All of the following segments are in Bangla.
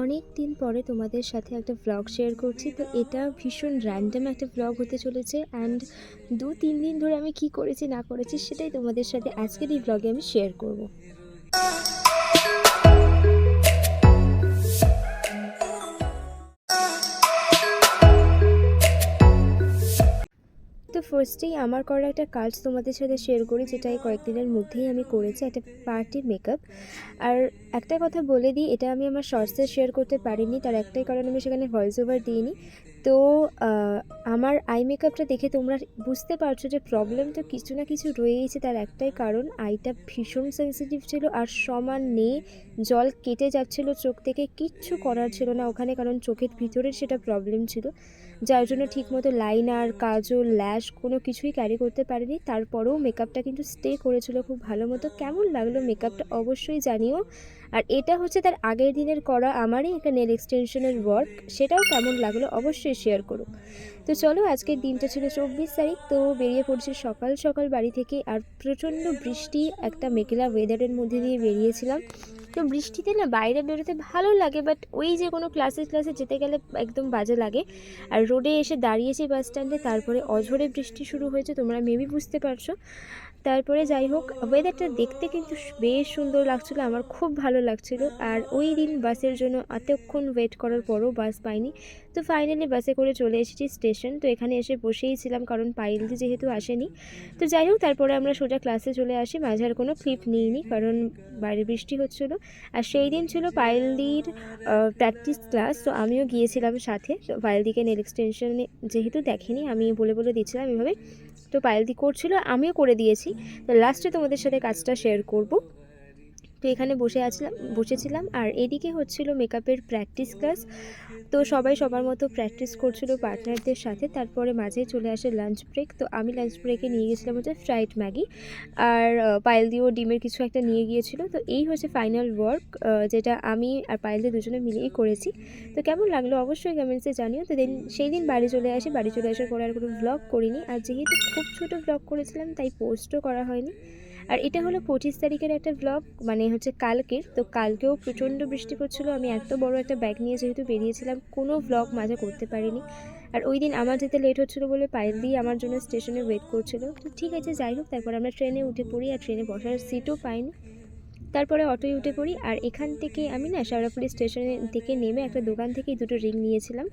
অনেক দিন পরে তোমাদের সাথে একটা ভ্লগ শেয়ার করছি। তো এটা ভীষণ র্যান্ডম একটা ভ্লগ হতে চলেছে, অ্যান্ড 2-3 দিন ধরে আমি কি করেছি না করেছি সেটাই তোমাদের সাথে আজকের এই ভ্লগে আমি শেয়ার করব। তো ফার্স্টেই আমার করা একটা কাজ তোমাদের সাথে শেয়ার করি, যেটা এই কয়েকদিনের মধ্যেই আমি করেছি, একটা পার্টি মেকআপ। আর একটা কথা বলে দিই, এটা আমি আমার শর্টসে শেয়ার করতে পারিনি, তার একটাই কারণ আমি সেখানে ভয়েস ওভার দিইনি। তো আমার আই মেকআপটা দেখে তোমরা বুঝতে পারছো যে প্রবলেম তো কিছু না কিছু রয়েইছে। তার একটাই কারণ, আইটা ভীষণ সেন্সিটিভ ছিল আর সমানে জল কেটে যাচ্ছিলো চোখ থেকে, কিচ্ছু করার ছিল না ওখানে, কারণ চোখের ভিতরের সেটা প্রবলেম ছিল, যার জন্য ঠিকমতো লাইনার, কাজল, ল্যাশ কোনো কিছুই ক্যারি করতে পারিনি। তারপরেও মেকআপটা কিন্তু স্টে করেছিল খুব ভালো মতো। কেমন লাগলো মেকআপটা অবশ্যই জানিও। আর এটা হচ্ছে তার আগের দিনের করা আমারই একটা নেল এক্সটেনশনের ওয়ার্ক, সেটাও কেমন লাগলো অবশ্যই শেয়ার করো। তো চলো, আজকের দিনটা ছিল 24 তারিখ। তো বেরিয়ে পড়ছি সকাল সকাল বাড়ি থেকে, আর প্রচণ্ড বৃষ্টি, একটা মেঘলা ওয়েদারের মধ্যে দিয়ে বেরিয়েছিলাম। তো বৃষ্টিতে না বাইরে বেরোতে ভালো লাগে, বাট ওই যে কোনো ক্লাসে যেতে গেলে একদম বাজে লাগে। আর রোডে এসে দাঁড়িয়েছি বাস স্ট্যান্ডে, তারপরে অঝোরে বৃষ্টি শুরু হয়েছে, তোমরা মেবি বুঝতে পারছো। তারপরে যাই হোক, ওয়েদারটা দেখতে কিন্তু বেশ সুন্দর লাগছিলো, আমার খুব ভালো লাগছিলো। আর ওই দিন বাসের জন্য এতক্ষণ ওয়েট করার পরও বাস পাইনি। তো ফাইনালি বাসে করে চলে এসেছি স্টেশন। তো এখানে এসে বসেই ছিলাম, কারণ পায়েলদি যেহেতু আসেনি। তো যাই হোক, তারপরে আমরা সোজা ক্লাসে চলে আসি। মাঝে আর কোনো ক্লিপ নিইনি, কারণ বাইরে বৃষ্টি হচ্ছিলো। আর সেই দিন ছিল পায়েলদির প্র্যাকটিস ক্লাস, তো আমিও গিয়েছিলাম সাথে। তো পায়েলদিকে নেল এক্সটেনশনে যেহেতু দেখেনি, আমি বলে দিচ্ছিলাম এভাবে। তো পায়েলদি করছিল, আমিও করে দিয়েছি। তো লাস্টে তোমাদের সাথে কাজটা শেয়ার করব। তো এখানে বসেছিলাম, আর এদিকে হচ্ছিল মেকআপের প্র্যাকটিস ক্লাস। তো সবাই সবার মতো প্র্যাকটিস করছিল পার্টনারদের সাথে। তারপরে মাঝে চলে আসে লাঞ্চ ব্রেক। তো আমি লাঞ্চ ব্রেকে নিয়ে গেছিলাম হচ্ছে ফ্রাইড ম্যাগি, আর পায়েলদিও ডিমের কিছু একটা নিয়ে গিয়েছিল। তো এই হচ্ছে ফাইনাল ওয়ার্ক, যেটা আমি আর পায়েলদি দুজনে মিলেই করেছি। তো কেমন লাগলো অবশ্যই কমেন্টসে জানিও। তো সেই দিন বাড়ি চলে আসার পরে আর কোনো ভ্লগ করিনি, আর যেহেতু খুব ছোটো ভ্লগ করেছিলাম তাই পোস্টও করা হয়নি। আর এটা হলো 25 তারিখের একটা ব্লগ, মানে হচ্ছে কালকের। তো কালকেও প্রচণ্ড বৃষ্টি পড়ছিলো, আমি এত বড় একটা ব্যাগ নিয়ে যেহেতু বেরিয়েছিলাম, কোনো ব্লগ মাঝে করতে পারিনি। আর ওই দিন আমার যেতে লেট হচ্ছিলো বলে পায়েলদি আমার জন্য স্টেশনে ওয়েট করছিল। তো ঠিক আছে, যাই হোক, তারপর আমরা ট্রেনে উঠে পড়ি, আর ট্রেনে বসার সিটও পাইনি। তারপরে অটোয় উঠে পড়ি, আর এখান থেকে আমি না শেওড়াফুলি স্টেশনে থেকে নেমে একটা দোকান থেকে দুটো রিং নিয়েছিলাম,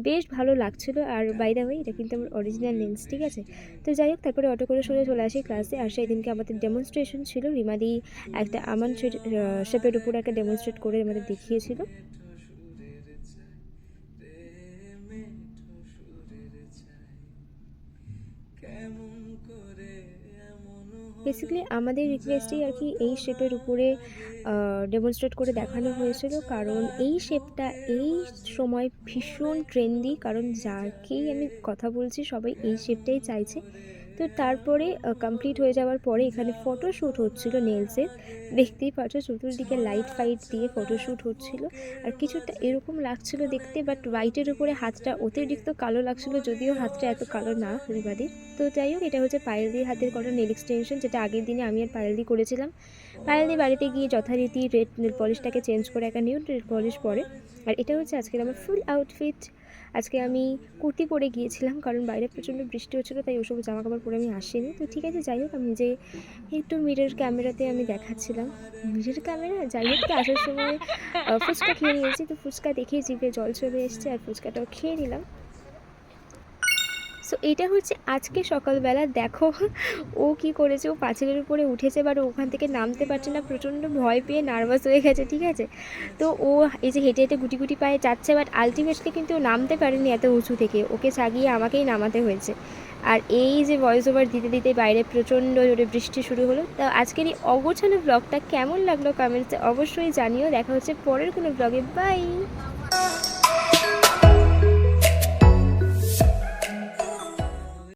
বেশ ভালো লাগছিলো। আর বাই দ্য ওয়ে, এটা কিন্তু আমার অরিজিনাল লেন্স, ঠিক আছে। তো যাই হোক, তারপরে অটো করে চলে আসি ক্লাসে। আর সেই দিনকে আমাদের ডেমনস্ট্রেশন ছিল, রিমাদি একটা আমান শেপের উপর একটা ডেমনস্ট্রেট করে আমাদের দেখিয়েছিল। বেসিক্যালি আমাদের রিকোয়েস্টেই আর কি এই শেপের উপরে ডেমনস্ট্রেট করে দেখানো হয়েছিল, কারণ এই শেপটা এই সময় ভীষণ ট্রেন্ডি, কারণ যাকেই আমি কথা বলছি সবাই এই শেপটাই চাইছে। তো তারপরে কমপ্লিট হয়ে যাওয়ার পরে এখানে ফটোশ্যুট হচ্ছিল নেলসের, দেখতেই পাচ্ছ চতুর্দিকে লাইট ফাইট দিয়ে ফটোশ্যুট হচ্ছিল। আর কিছুটা এরকম লাগছিল দেখতে, বাট হোয়াইটের উপরে হাতটা অতিরিক্ত কালো লাগছিল, যদিও হাতটা এত কালো না রিবাদির। তো যাই হোক, এটা হচ্ছে পায়েলদির হাতের করা নেল এক্সটেনশন, যেটা আগের দিনে আমি আর পায়েলদি করেছিলাম। পায়েলদি বাড়িতে গিয়ে যথারীতি রেড নেল পলিশটাকে চেঞ্জ করে একটা নিউ নেল পলিশ পরে। আর এটা হচ্ছে আজকের আমার ফুল আউটফিট। আজকে আমি কুর্তি পরে গিয়েছিলাম, কারণ বাইরে প্রচণ্ড বৃষ্টি হচ্ছিলো, তাই ওসব জামা কাপড় পরে আমি আসিনি। তো ঠিক আছে, যাই হোক, আমি যে একটু মিরর ক্যামেরাতে আমি দেখাচ্ছিলাম, মিরর ক্যামেরা যাই হোক। তো আসার সময় ফুচকা খেয়ে নিয়েছি, তো ফুচকা দেখেই জিভে জল চলে এসছে, আর ফুচকাটাও খেয়ে নিলাম। সো এটা হচ্ছে আজকে সকালবেলা। দেখো ও কি করেছে, ও পাঁচিলের উপরে উঠেছে, বাট ওখান থেকে নামতে পারছে না, প্রচণ্ড ভয় পেয়ে নার্ভাস হয়ে গেছে, ঠিক আছে। তো ও এই যে হেঁটে হেঁটে গুটি গুটি পায়ে যাচ্ছে, বাট আলটিমেটলি কিন্তু ও নামতে পারেনি এত উঁচু থেকে, ওকে চাগিয়ে আমাকেই নামাতে হয়েছে। আর এই যে ভয়েস ওভার দিতে দিতে বাইরে প্রচণ্ড জোরে বৃষ্টি শুরু হলো। তো আজকের এই অগোছালো ব্লগটা কেমন লাগলো কমেন্টসে অবশ্যই জানিও। দেখা হচ্ছে পরের কোনো ব্লগে, বাই।